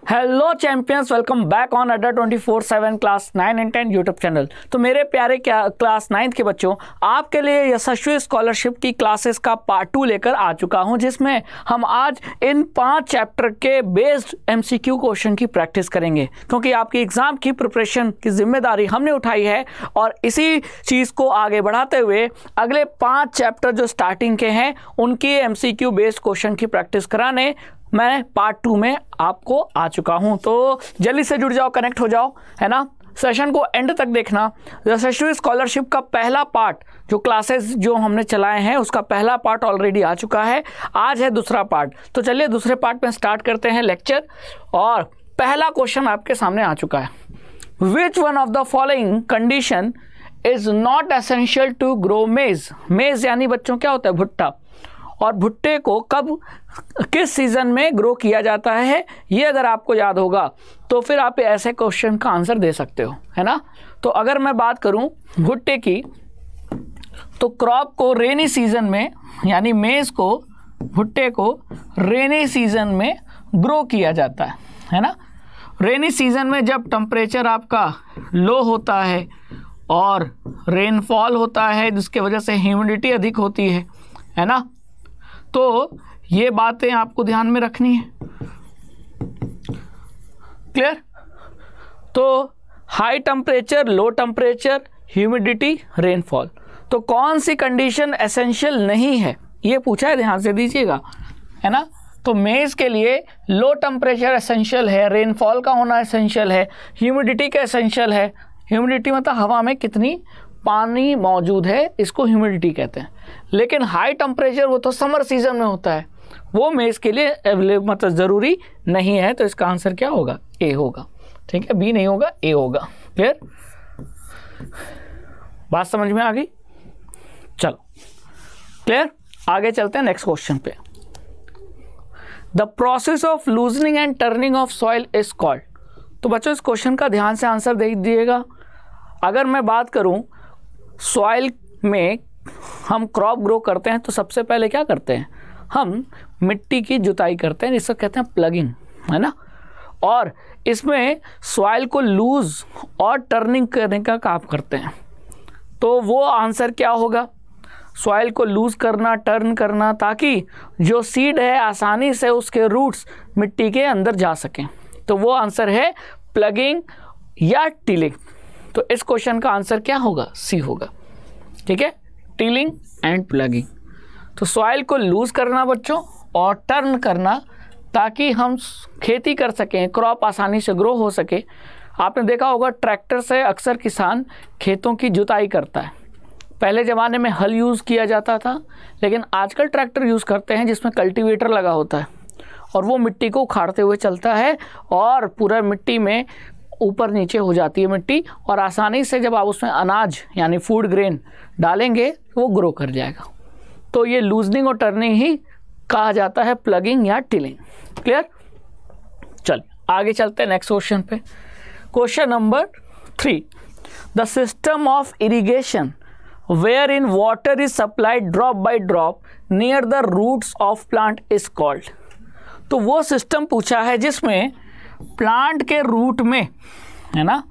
Hello champions, welcome back on अड्डा 24/7 class 9 and 10 YouTube channel. तो मेरे प्यारे क्लास 9th के बच्चों, आपके लिए यशस्वी स्कॉलरशिप की क्लासेस का पार्ट 2 लेकर आ चुका हूं, जिसमें हम आज इन 5 चैप्टर के बेस्ड MCQ क्वेश्चन की प्रैक्टिस करेंगे, क्योंकि आपकी एग्जाम की प्रिपरेशन की जिम्मेदारी हमने उठाई है। और इसी चीज़ को आगे बढ़ाते हुए अगले 5 चैप्टर जो स्टार्टिंग के हैं उनकी MCQ बेस्ड क्वेश्चन की प्रैक्टिस कराने मैं पार्ट 2 में आपको आ चुका हूं। तो जल्दी से जुड़ जाओ, कनेक्ट हो जाओ, है ना। सेशन को एंड तक देखना। यशस्वी स्कॉलरशिप का पहला पार्ट जो क्लासेस जो हमने चलाए हैं उसका पहला पार्ट ऑलरेडी आ चुका है, आज है दूसरा पार्ट। तो चलिए दूसरे पार्ट में स्टार्ट करते हैं लेक्चर। और पहला क्वेश्चन आपके सामने आ चुका है। Which one of the following condition is not essential to grow maize. Maize यानी बच्चों क्या होता है? भुट्टा। और भुट्टे को कब किस सीजन में ग्रो किया जाता है, ये अगर आपको याद होगा तो फिर आप ऐसे क्वेश्चन का आंसर दे सकते हो, है ना। तो अगर मैं बात करूं भुट्टे की, तो क्रॉप को रेनी सीजन में यानी मेज को, भुट्टे को रेनी सीजन में ग्रो किया जाता है ना। रेनी सीजन में जब टेम्परेचर आपका लो होता है और रेनफॉल होता है, जिसके वजह से ह्यूमिडिटी अधिक होती है ना। तो ये बातें आपको ध्यान में रखनी है। क्लियर? तो high temperature, low temperature, humidity, rainfall. तो कौन सी कंडीशन एसेंशियल नहीं है, ये पूछा है, ध्यान से दीजिएगा, है ना। तो मेज के लिए लो टेम्परेचर एसेंशियल है, रेनफॉल का होना एसेंशियल है, ह्यूमिडिटी का एसेंशियल है। ह्यूमिडिटी मतलब हवा में कितनी पानी मौजूद है, इसको ह्यूमिडिटी कहते हैं। लेकिन हाई टेम्परेचर वो तो समर सीजन में होता है, वो मेज के लिए अवेलेबल मतलब ज़रूरी नहीं है। तो इसका आंसर क्या होगा? ए होगा। ठीक है, बी नहीं होगा, ए होगा। क्लियर? बात समझ में आ गई? चलो क्लियर, आगे चलते हैं नेक्स्ट क्वेश्चन पे। The process of loosening and turning of soil is called. तो बच्चों इस क्वेश्चन का ध्यान से आंसर दे दीजिएगा। अगर मैं बात करूं सॉइल में हम क्रॉप ग्रो करते हैं तो सबसे पहले क्या करते हैं? हम मिट्टी की जुताई करते हैं, जिसको कहते हैं प्लगिंग, है ना। और इसमें सॉइल को लूज और टर्निंग करने का काम करते हैं। तो वो आंसर क्या होगा? सॉइल को लूज करना, टर्न करना, ताकि जो सीड है आसानी से उसके रूट्स मिट्टी के अंदर जा सकें। तो वो आंसर है प्लगिंग या टिलिंग। तो इस क्वेश्चन का आंसर क्या होगा? सी होगा। ठीक है, टिलिंग एंड प्लगिंग। तो सॉइल को लूज करना बच्चों और टर्न करना, ताकि हम खेती कर सकें, क्रॉप आसानी से ग्रो हो सके। आपने देखा होगा ट्रैक्टर से अक्सर किसान खेतों की जुताई करता है। पहले ज़माने में हल यूज़ किया जाता था, लेकिन आजकल ट्रैक्टर यूज़ करते हैं जिसमें कल्टीवेटर लगा होता है, और वो मिट्टी को उखाड़ते हुए चलता है और पूरा मिट्टी में ऊपर नीचे हो जाती है मिट्टी, और आसानी से जब आप उसमें अनाज यानी फूड ग्रेन डालेंगे तो वो ग्रो कर जाएगा। तो ये लूजनिंग और टर्निंग ही कहा जाता है प्लगिंग या टिलिंग। क्लियर? चल आगे चलते हैं नेक्स्ट क्वेश्चन पे। Question number 3, the system of irrigation where in water is supplied drop by drop near the roots of plant is called. तो वो सिस्टम पूछा है जिसमें प्लांट के रूट में, है ना,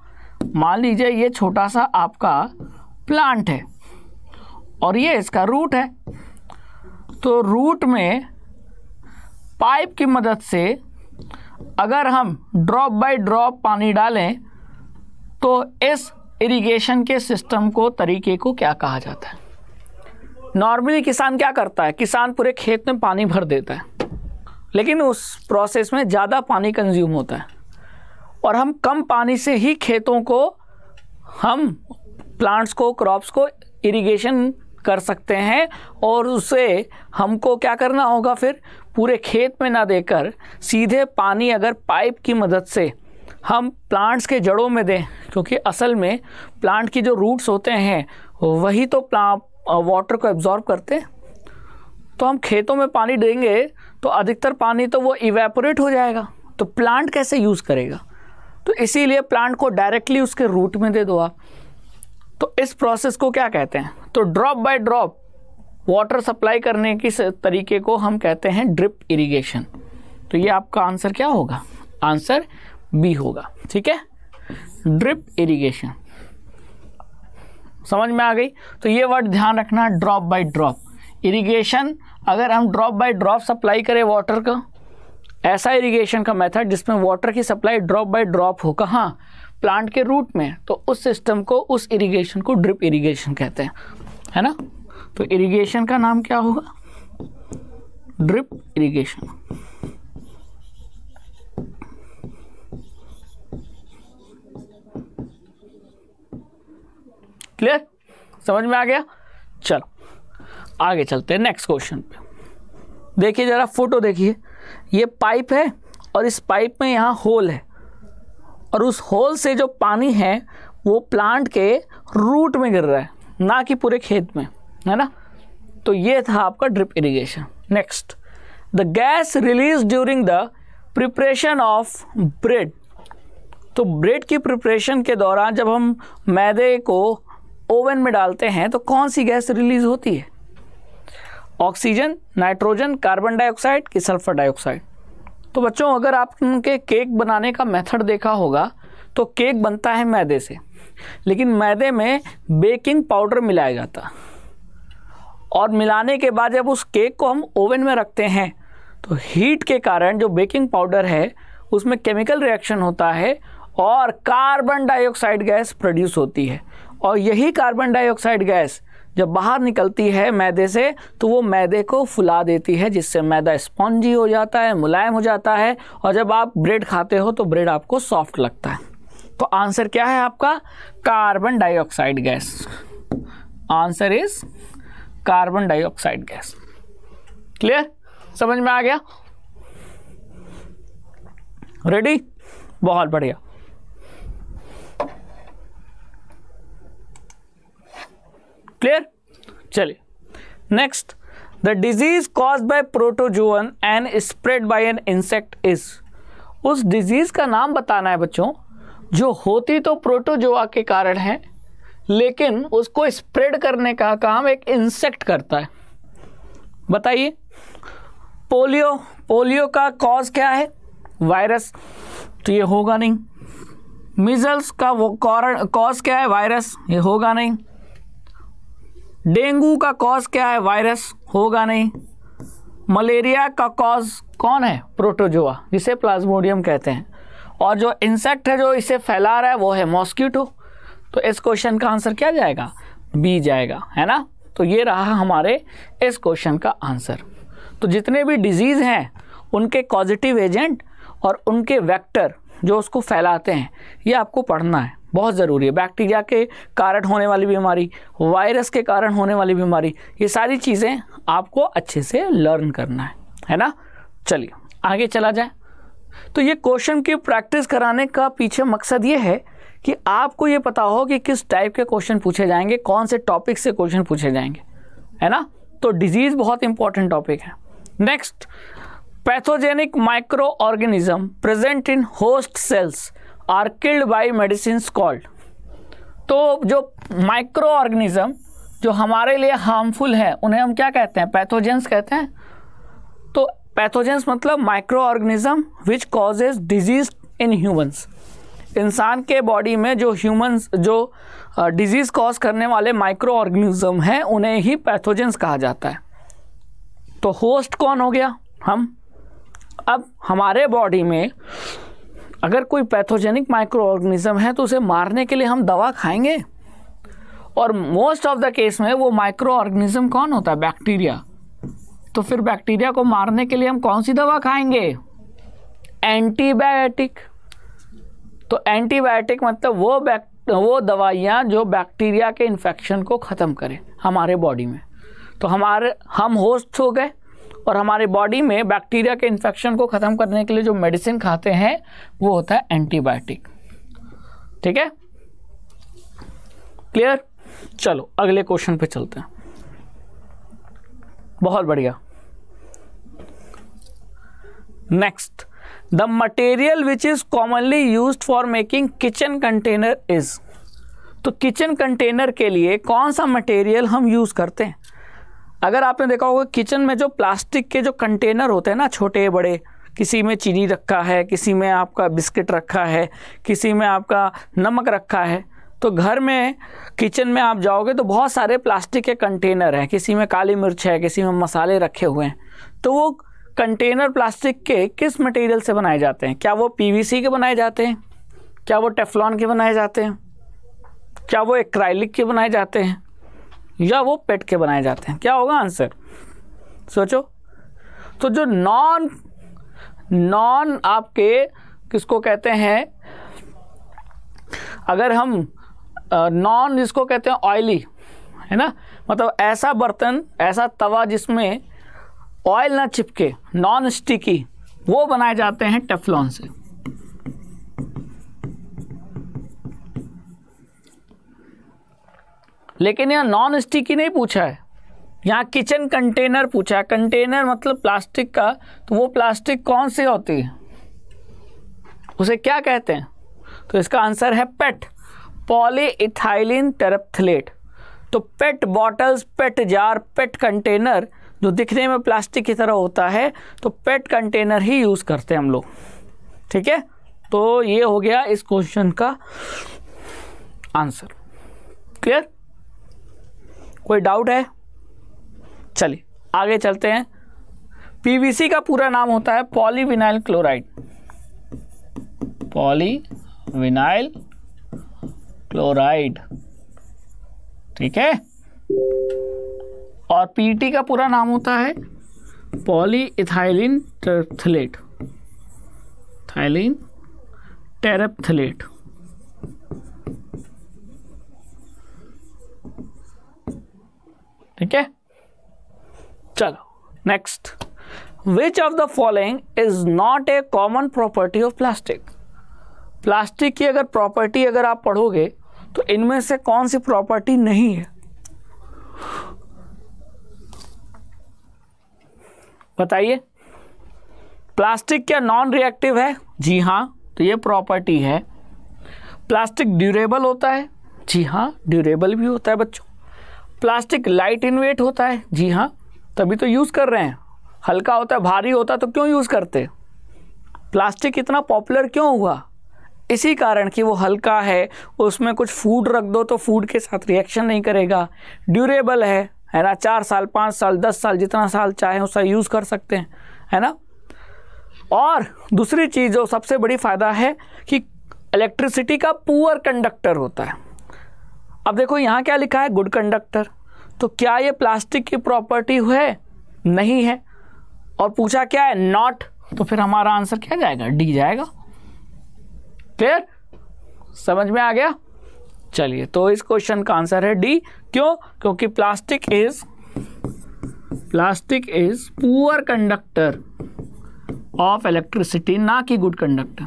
मान लीजिए ये छोटा सा आपका प्लांट है और ये इसका रूट है। तो रूट में पाइप की मदद से अगर हम ड्रॉप बाय ड्रॉप पानी डालें तो इस इरिगेशन के सिस्टम को, तरीके को क्या कहा जाता है? नॉर्मली किसान क्या करता है? किसान पूरे खेत में पानी भर देता है, लेकिन उस प्रोसेस में ज़्यादा पानी कंज्यूम होता है, और हम कम पानी से ही खेतों को, हम प्लांट्स को, क्रॉप्स को इरिगेशन कर सकते हैं। और उससे हमको क्या करना होगा? फिर पूरे खेत में ना देकर सीधे पानी अगर पाइप की मदद से हम प्लांट्स के जड़ों में दें, क्योंकि असल में प्लांट की जो रूट्स होते हैं वही तो वाटर को एब्जॉर्ब करते हैं। तो हम खेतों में पानी देंगे तो अधिकतर पानी तो वो इवेपोरेट हो जाएगा, तो प्लांट कैसे यूज़ करेगा? तो इसीलिए प्लांट को डायरेक्टली उसके रूट में दे दो आप। तो इस प्रोसेस को क्या कहते हैं? तो drop by drop water supply करने की तरीके को हम कहते हैं ड्रिप इरिगेशन। तो ये आपका आंसर क्या होगा? आंसर बी होगा। ठीक है, ड्रिप इरिगेशन समझ में आ गई। तो ये वर्ड ध्यान रखना, ड्रॉप बाय ड्रॉप इरिगेशन। अगर हम ड्रॉप बाय ड्रॉप सप्लाई करें वाटर का, ऐसा इरिगेशन का मेथड जिसमें वाटर की सप्लाई ड्रॉप बाय ड्रॉप हो, कहाँ, प्लांट के रूट में, तो उस सिस्टम को, उस इरिगेशन को ड्रिप इरिगेशन कहते हैं, है ना। तो इरिगेशन का नाम क्या होगा, ड्रिप इरिगेशन। क्लियर, समझ में आ गया। चलो आगे चलते हैं नेक्स्ट क्वेश्चन पे। देखिए जरा फोटो देखिए, ये पाइप है और इस पाइप में यहाँ होल है और उस होल से जो पानी है वो प्लांट के रूट में गिर रहा है, ना कि पूरे खेत में, है ना। तो ये था आपका drip irrigation. Next, the gas release during the preparation of bread. तो ब्रेड की प्रिपरेशन के दौरान जब हम मैदे को ओवन में डालते हैं तो कौन सी गैस रिलीज होती है, ऑक्सीजन, नाइट्रोजन, कार्बन डाइऑक्साइड कि सल्फर डाइऑक्साइड। तो बच्चों अगर आपके केक बनाने का मेथड देखा होगा तो केक बनता है मैदे से, लेकिन मैदे में बेकिंग पाउडर मिलाया जाता और मिलाने के बाद जब उस केक को हम ओवन में रखते हैं तो हीट के कारण जो बेकिंग पाउडर है उसमें केमिकल रिएक्शन होता है और कार्बन डाइऑक्साइड गैस प्रोड्यूस होती है। और यही कार्बन डाइऑक्साइड गैस जब बाहर निकलती है मैदे से तो वो मैदे को फुला देती है, जिससे मैदा स्पॉन्जी हो जाता है, मुलायम हो जाता है, और जब आप ब्रेड खाते हो तो ब्रेड आपको सॉफ्ट लगता है। तो आंसर क्या है आपका, carbon dioxide gas. Answer is carbon dioxide gas. Clear, समझ में आ गया, रेडी, बहुत बढ़िया। क्लियर, चलिए next, the disease caused by protozoan and spread by an insect is. उस डिजीज का नाम बताना है बच्चों जो होती तो प्रोटोजोआ के कारण है, लेकिन उसको स्प्रेड करने का काम एक इंसेक्ट करता है। बताइए, पोलियो, पोलियो का कॉज क्या है, वायरस, तो ये होगा नहीं। मीजल्स का वो कॉज क्या है, वायरस, ये होगा नहीं। डेंगू का कॉज क्या है, वायरस, होगा नहीं। मलेरिया का कॉज कौन है, प्रोटोजोआ, जिसे प्लाज्मोडियम कहते हैं। और जो इंसेक्ट है जो इसे फैला रहा है वो है मॉस्किटो। तो इस क्वेश्चन का आंसर क्या जाएगा, बी जाएगा, है ना। तो ये रहा हमारे इस क्वेश्चन का आंसर। तो जितने भी डिजीज़ हैं उनके कॉजेटिव एजेंट और उनके वेक्टर जो उसको फैलाते हैं ये आपको पढ़ना है, बहुत ज़रूरी है। बैक्टीरिया के कारण होने वाली बीमारी, वायरस के कारण होने वाली बीमारी, ये सारी चीज़ें आपको अच्छे से लर्न करना है ना। चलिए आगे चला जाए। तो ये क्वेश्चन की प्रैक्टिस कराने का पीछे मकसद ये है कि आपको ये पता हो कि किस टाइप के क्वेश्चन पूछे जाएंगे, कौन से टॉपिक से क्वेश्चन पूछे जाएंगे, है ना। तो डिजीज़ बहुत इंपॉर्टेंट टॉपिक है। Next, pathogenic microorganism present in host cells are killed by medicines called. तो जो माइक्रो ऑर्गेनिज्म जो हमारे लिए हार्मफुल है उन्हें हम क्या कहते हैं, पैथोजेंस कहते हैं। तो पैथोजेंस मतलब micro organism which causes disease in humans. इंसान के बॉडी में जो ह्यूमंस जो डिजीज कॉज करने वाले माइक्रो ऑर्गेनिज्म हैं उन्हें ही पैथोजेंस कहा जाता है। तो होस्ट कौन हो गया, हम। अब हमारे बॉडी में अगर कोई पैथोजेनिक माइक्रो ऑर्गेनिज्म है तो उसे मारने के लिए हम दवा खाएंगे, और मोस्ट ऑफ द केस में वो माइक्रो ऑर्गेनिज्म कौन होता है, बैक्टीरिया। तो फिर बैक्टीरिया को मारने के लिए हम कौन सी दवा खाएंगे, एंटीबायोटिक। तो एंटीबायोटिक मतलब वो दवाइयाँ जो बैक्टीरिया के इन्फेक्शन को ख़त्म करें हमारे बॉडी में। तो हम होस्ट हो गए और हमारे बॉडी में बैक्टीरिया के इन्फेक्शन को ख़त्म करने के लिए जो मेडिसिन खाते हैं वो होता है एंटीबायोटिक। ठीक है, क्लियर। चलो अगले क्वेश्चन पे चलते हैं। बहुत बढ़िया। Next, the material which is commonly used for making kitchen container is. तो किचन कंटेनर के लिए कौन सा मटेरियल हम यूज करते हैं। अगर आपने देखा होगा किचन में जो प्लास्टिक के जो कंटेनर होते हैं ना, छोटे बड़े किसी में चीनी रखा है, किसी में आपका बिस्किट रखा है, किसी में आपका नमक रखा है। तो घर में किचन में आप जाओगे तो बहुत सारे प्लास्टिक के कंटेनर हैं, किसी में काली मिर्च है, किसी में मसाले रखे हुए हैं। तो वो कंटेनर प्लास्टिक के किस मटेरियल से बनाए जाते हैं? क्या वो पीवीसी के बनाए जाते हैं? क्या वो टेफ्लॉन के बनाए जाते हैं? क्या वो एक्राइलिक के बनाए जाते हैं? या वो पेट के बनाए जाते हैं? क्या होगा आंसर? सोचो। तो जो नॉन आपके किसको कहते हैं, अगर हम नॉन जिसको कहते हैं ऑयली, है ना, मतलब ऐसा बर्तन, ऐसा तवा जिसमें ऑयल ना चिपके, नॉन स्टिकी, वो बनाए जाते हैं टेफ्लॉन से। लेकिन यहाँ नॉन स्टिकी नहीं पूछा है, यहाँ किचन कंटेनर पूछा है। कंटेनर मतलब प्लास्टिक का, तो वो प्लास्टिक कौन सी होती है, उसे क्या कहते हैं? तो इसका आंसर है पेट, पॉलीइथाइलिन टेरेप्थलेट। तो पेट बॉटल्स, पेट जार, पेट कंटेनर जो दिखने में प्लास्टिक की तरह होता है, तो पेट कंटेनर ही यूज़ करते हैं हम लोग। ठीक है, तो ये हो गया इस क्वेश्चन का आंसर। क्लियर? कोई डाउट है? चलिए आगे चलते हैं। पीवीसी का पूरा नाम होता है पॉलीविनाइल क्लोराइड, पॉलीविनाइल क्लोराइड। ठीक है, और पीटी का पूरा नाम होता है पॉलीइथाइलिन टेरेप्थलेट, थाइलिन टेरेप्थलेट। ठीक है, चलो next. Which of the following is not a common property of plastic? Plastic की अगर प्रॉपर्टी अगर आप पढ़ोगे तो इनमें से कौन सी प्रॉपर्टी नहीं है? बताइए। प्लास्टिक क्या नॉन रिएक्टिव है? जी हाँ, तो ये प्रॉपर्टी है। प्लास्टिक ड्यूरेबल होता है? जी हाँ, ड्यूरेबल भी होता है बच्चों। प्लास्टिक लाइट इन वेट होता है? जी हाँ, तभी तो यूज़ कर रहे हैं। हल्का होता है, भारी होता है तो क्यों यूज़ करते? प्लास्टिक इतना पॉपुलर क्यों हुआ? इसी कारण कि वो हल्का है, उसमें कुछ फूड रख दो तो फूड के साथ रिएक्शन नहीं करेगा, ड्यूरेबल है ना, 4 साल 5 साल 10 साल जितना साल चाहे उसका यूज़ कर सकते हैं, है ना। और दूसरी चीज़ जो सबसे बड़ी फ़ायदा है कि इलेक्ट्रिसिटी का पुअर कंडक्टर होता है। अब देखो यहाँ क्या लिखा है, गुड कंडक्टर। तो क्या ये प्लास्टिक की प्रॉपर्टी है? नहीं है। और पूछा क्या है, नॉट, तो फिर हमारा आंसर क्या जाएगा? डी जाएगा। क्लियर? समझ में आ गया? चलिए, तो इस क्वेश्चन का आंसर है डी। क्यों? क्योंकि plastic is poor conductor of electricity, ना कि good conductor.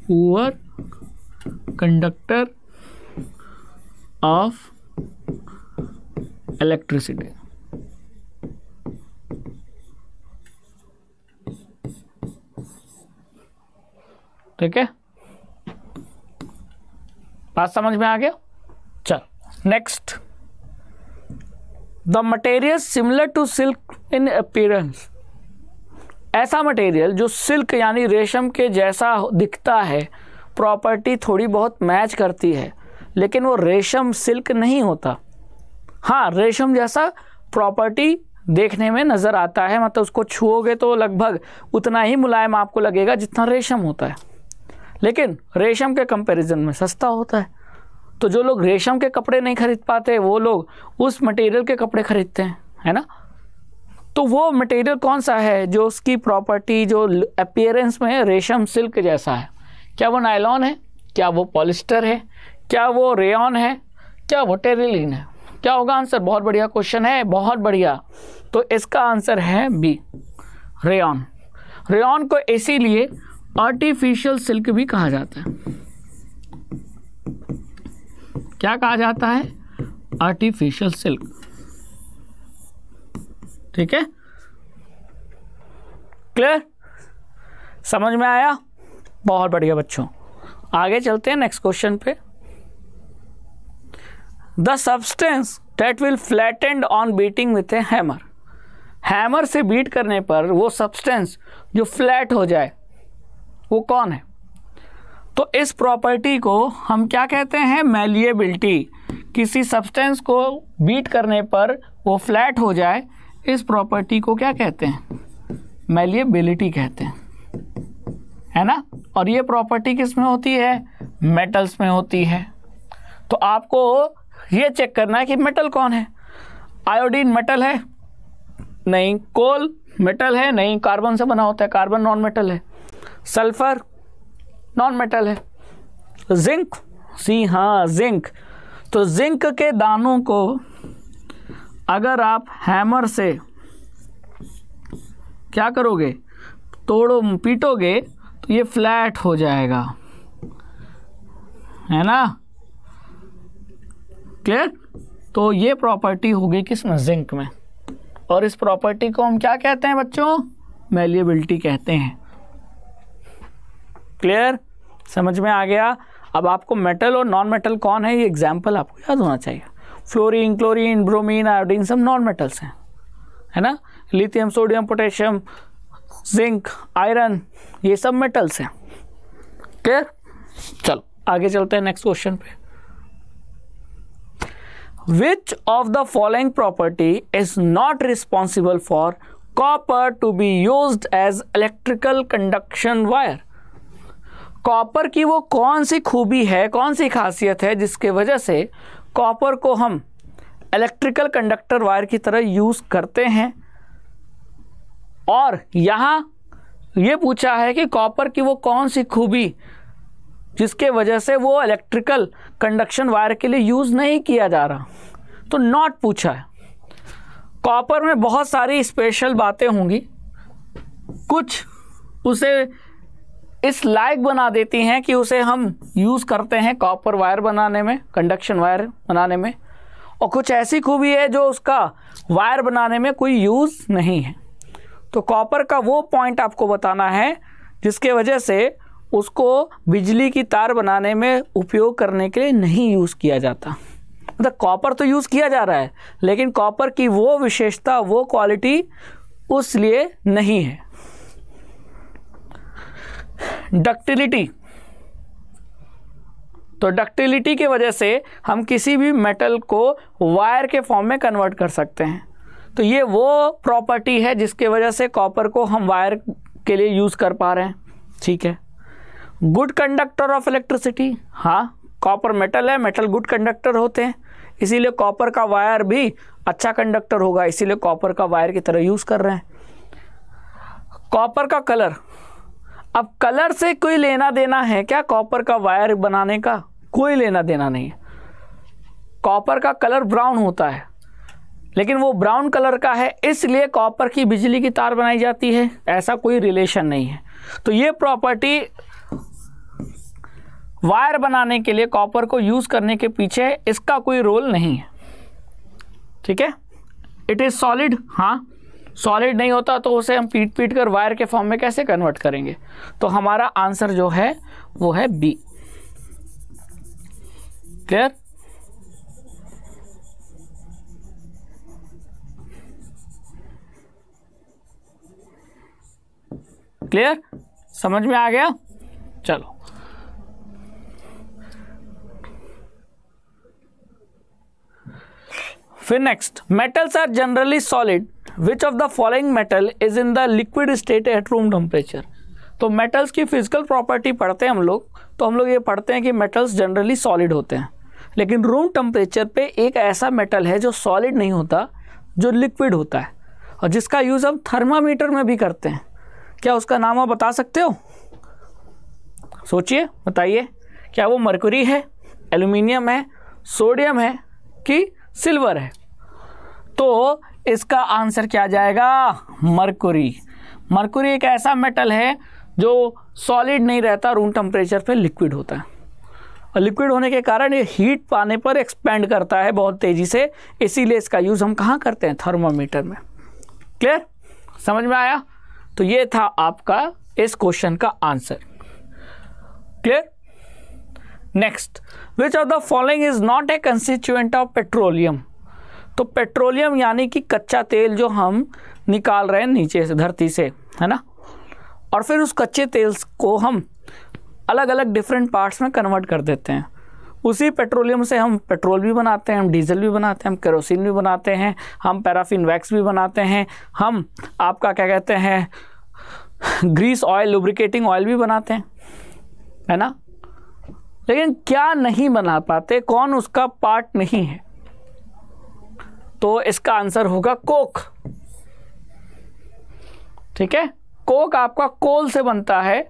Poor conductor of electricity. ठीक है, बात समझ में आ गया? चल next. The material similar to silk in appearance. ऐसा मटेरियल जो सिल्क यानी रेशम के जैसा दिखता है, प्रॉपर्टी थोड़ी बहुत मैच करती है, लेकिन वो रेशम सिल्क नहीं होता। हाँ, रेशम जैसा प्रॉपर्टी देखने में नज़र आता है, मतलब उसको छुओगे तो लगभग उतना ही मुलायम आपको लगेगा जितना रेशम होता है, लेकिन रेशम के कंपैरिजन में सस्ता होता है। तो जो लोग रेशम के कपड़े नहीं खरीद पाते, वो लोग उस मटेरियल के कपड़े खरीदते हैं, है ना। तो वो मटेरियल कौन सा है जो उसकी प्रॉपर्टी जो अपीयरेंस में रेशम सिल्क जैसा है? क्या वो नायलॉन है? क्या वो पॉलिस्टर है? क्या वो रेयॉन है? क्या वो टेरिलिन है? क्या होगा आंसर? बहुत बढ़िया क्वेश्चन है, बहुत बढ़िया। तो इसका आंसर है बी, रेयॉन। रेयॉन को इसीलिए आर्टिफिशियल सिल्क भी कहा जाता है। क्या कहा जाता है? Artificial silk. ठीक है, क्लियर? समझ में आया? बहुत बढ़िया बच्चों, आगे चलते हैं नेक्स्ट क्वेश्चन पे। The substance that will flattened on beating with A hammer. Hammer से बीट करने पर वो सब्सटेंस जो फ्लैट हो जाए वो कौन है? तो इस प्रॉपर्टी को हम क्या कहते हैं? मैलिएबिलिटी। किसी सब्सटेंस को बीट करने पर वो फ्लैट हो जाए, इस प्रॉपर्टी को क्या कहते हैं? मैलिएबिलिटी कहते हैं, है ना। और ये प्रॉपर्टी किस में होती है? मेटल्स में होती है। तो आपको ये चेक करना है कि मेटल कौन है। आयोडीन मेटल है? नहीं। कोल मेटल है? नहीं, कार्बन से बना होता है, कार्बन नॉन मेटल है। सल्फर नॉन मेटल है। जिंक, सी हाँ जिंक। तो जिंक के दानों को अगर आप हैमर से क्या करोगे? तोड़ो, पीटोगे तो ये फ्लैट हो जाएगा, है ना। क्लियर? तो ये प्रॉपर्टी होगी किसमें? जिंक में। और इस प्रॉपर्टी को हम क्या कहते हैं बच्चों? मैलिएबिलिटी कहते हैं। क्लियर? समझ में आ गया? अब आपको मेटल और नॉन मेटल कौन है ये एग्जाम्पल आपको याद होना चाहिए। फ्लोरीन, क्लोरीन, ब्रोमीन, आयोडीन सब नॉन मेटल्स हैं, है ना। Lithium, sodium, potassium, zinc, iron, ये सब मेटल्स हैं। क्लियर? चलो आगे चलते हैं नेक्स्ट क्वेश्चन पे। Which of the following property is not responsible for copper to be used as electrical conduction wire? Copper की वो कौन सी खूबी है, कौन सी खासियत है जिसके वजह से कॉपर को हम इलेक्ट्रिकल कंडक्टर वायर की तरह यूज करते हैं? और यहाँ ये पूछा है कि कॉपर की वो कौन सी खूबी जिसके वजह से वो इलेक्ट्रिकल कंडक्शन वायर के लिए यूज नहीं किया जा रहा। तो नॉट पूछा है। कॉपर में बहुत सारी स्पेशल बातें होंगी, कुछ उसे इस लायक बना देती हैं कि उसे हम यूज करते हैं कॉपर वायर बनाने में, कंडक्शन वायर बनाने में, और कुछ ऐसी खूबी है जो उसका वायर बनाने में कोई यूज नहीं है। तो कॉपर का वो पॉइंट आपको बताना है जिसके वजह से उसको बिजली की तार बनाने में उपयोग करने के लिए नहीं यूज़ किया जाता। मतलब कॉपर तो यूज़ किया जा रहा है लेकिन कॉपर की वो विशेषता, वो क्वालिटी उस लिए नहीं है। डक्टिलिटी, तो डक्टिलिटी की वजह से हम किसी भी मेटल को वायर के फॉर्म में कन्वर्ट कर सकते हैं। तो ये वो प्रॉपर्टी है जिसके वजह से कॉपर को हम वायर के लिए यूज़ कर पा रहे हैं। ठीक है। गुड कंडक्टर ऑफ इलेक्ट्रिसिटी, हाँ कॉपर मेटल है, मेटल गुड कंडक्टर होते हैं, इसीलिए कॉपर का वायर भी अच्छा कंडक्टर होगा, इसीलिए कॉपर का वायर की तरह यूज़ कर रहे हैं। कॉपर का कलर, अब कलर से कोई लेना देना है क्या कॉपर का वायर बनाने का? कोई लेना देना नहीं है। कॉपर का कलर ब्राउन होता है लेकिन वो ब्राउन कलर का है इसलिए कॉपर की बिजली की तार बनाई जाती है, ऐसा कोई रिलेशन नहीं है। तो ये प्रॉपर्टी वायर बनाने के लिए कॉपर को यूज करने के पीछे इसका कोई रोल नहीं है। ठीक है। इट इज सॉलिड, हाँ सॉलिड नहीं होता तो उसे हम पीट पीट कर वायर के फॉर्म में कैसे कन्वर्ट करेंगे? तो हमारा आंसर जो है वो है बी। क्लियर? क्लियर? समझ में आ गया? चलो फिर next, metals are generally solid, which of the following metal is in the liquid state at room temperature. तो मेटल्स की फिजिकल प्रॉपर्टी पढ़ते हैं हम लोग, तो हम लोग ये पढ़ते हैं कि मेटल्स जनरली सॉलिड होते हैं, लेकिन रूम टेम्परेचर पे एक ऐसा मेटल है जो सॉलिड नहीं होता, जो लिक्विड होता है और जिसका यूज़ हम थर्मामीटर में भी करते हैं। क्या उसका नाम आप बता सकते हो? सोचिए, बताइए। क्या वो मरकरी है, एल्यूमिनियम है, सोडियम है कि सिल्वर है? तो इसका आंसर क्या जाएगा? मरकरी। मरकरी एक ऐसा मेटल है जो सॉलिड नहीं रहता, रूम टेम्परेचर पे लिक्विड होता है और लिक्विड होने के कारण ये हीट पाने पर एक्सपेंड करता है बहुत तेज़ी से, इसीलिए इसका यूज़ हम कहाँ करते हैं? थर्मामीटर में। क्लियर? समझ में आया? तो ये था आपका इस क्वेश्चन का answer. Clear? Next, which of the following is not a constituent of petroleum. तो पेट्रोलियम यानी कि कच्चा तेल जो हम निकाल रहे हैं नीचे से, धरती से, है ना, और फिर उस कच्चे तेल को हम अलग अलग डिफरेंट पार्ट्स में कन्वर्ट कर देते हैं। उसी पेट्रोलियम से हम पेट्रोल भी बनाते हैं, हम डीजल भी बनाते हैं, हम केरोसिन भी बनाते हैं, हम पैराफिन वैक्स भी बनाते हैं, हम आपका क्या कहते हैं ग्रीस ऑयल, लुब्रिकेटिंग ऑयल भी बनाते हैं, है ना। लेकिन क्या नहीं बना पाते, कौन उसका पार्ट नहीं है? तो इसका आंसर होगा कोक। ठीक है, कोक आपका कोल से बनता है,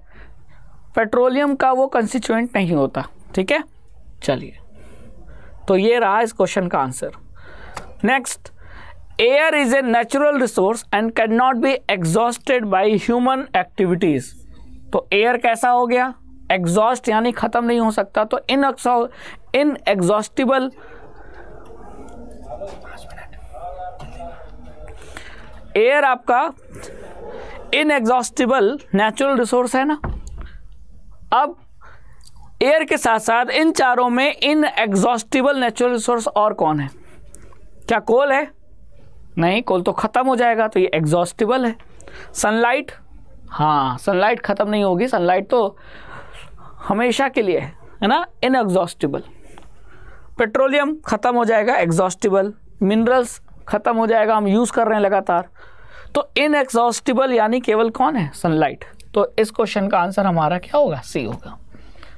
पेट्रोलियम का वो कंस्टिट्यूएंट नहीं होता। ठीक है, चलिए, तो ये रहा इस क्वेश्चन का answer. Next, air is a natural resource and can not be exhausted by human activities. तो एयर कैसा हो गया? एग्जॉस्ट यानी खत्म नहीं हो सकता, तो इन एग्जॉस्टिबल एयर आपका इनएग्जॉस्टिबल नेचुरल रिसोर्स है ना। अब एयर के साथ साथ इन चारों में इनएग्जॉस्टिबल नेचुरल रिसोर्स और कौन है? क्या कोल है? नहीं, कोल तो खत्म हो जाएगा, तो ये एग्जॉस्टिबल है। सनलाइट, हाँ सनलाइट खत्म नहीं होगी, सनलाइट तो हमेशा के लिए है ना, इनएग्जॉस्टिबल। पेट्रोलियम खत्म हो जाएगा, एग्जॉस्टिबल। मिनरल्स खत्म हो जाएगा, हम यूज कर रहे हैं लगातार, तो इनएग्जॉस्टिबल यानी केवल कौन है? सनलाइट। तो इस क्वेश्चन का आंसर हमारा क्या होगा? सी होगा।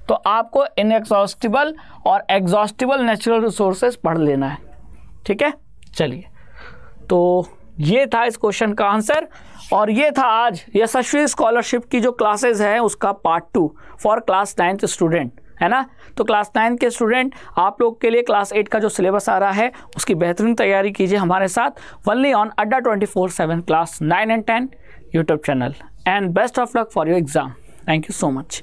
तो आपको इनएग्जॉस्टिबल और एग्जॉस्टिबल नेचुरल रिसोर्सेज पढ़ लेना है। ठीक है, चलिए, तो ये था इस क्वेश्चन का आंसर, और ये था आज यशस्वी स्कॉलरशिप की जो क्लासेस है उसका part 2 for class 9th student, है ना। तो क्लास 9 के स्टूडेंट, आप लोग के लिए क्लास 8 का जो सिलेबस आ रहा है उसकी बेहतरीन तैयारी कीजिए हमारे साथ, ओनली ऑन अड्डा 24/7 class 9 and 10 YouTube channel. And best of luck for your exam. Thank you so much.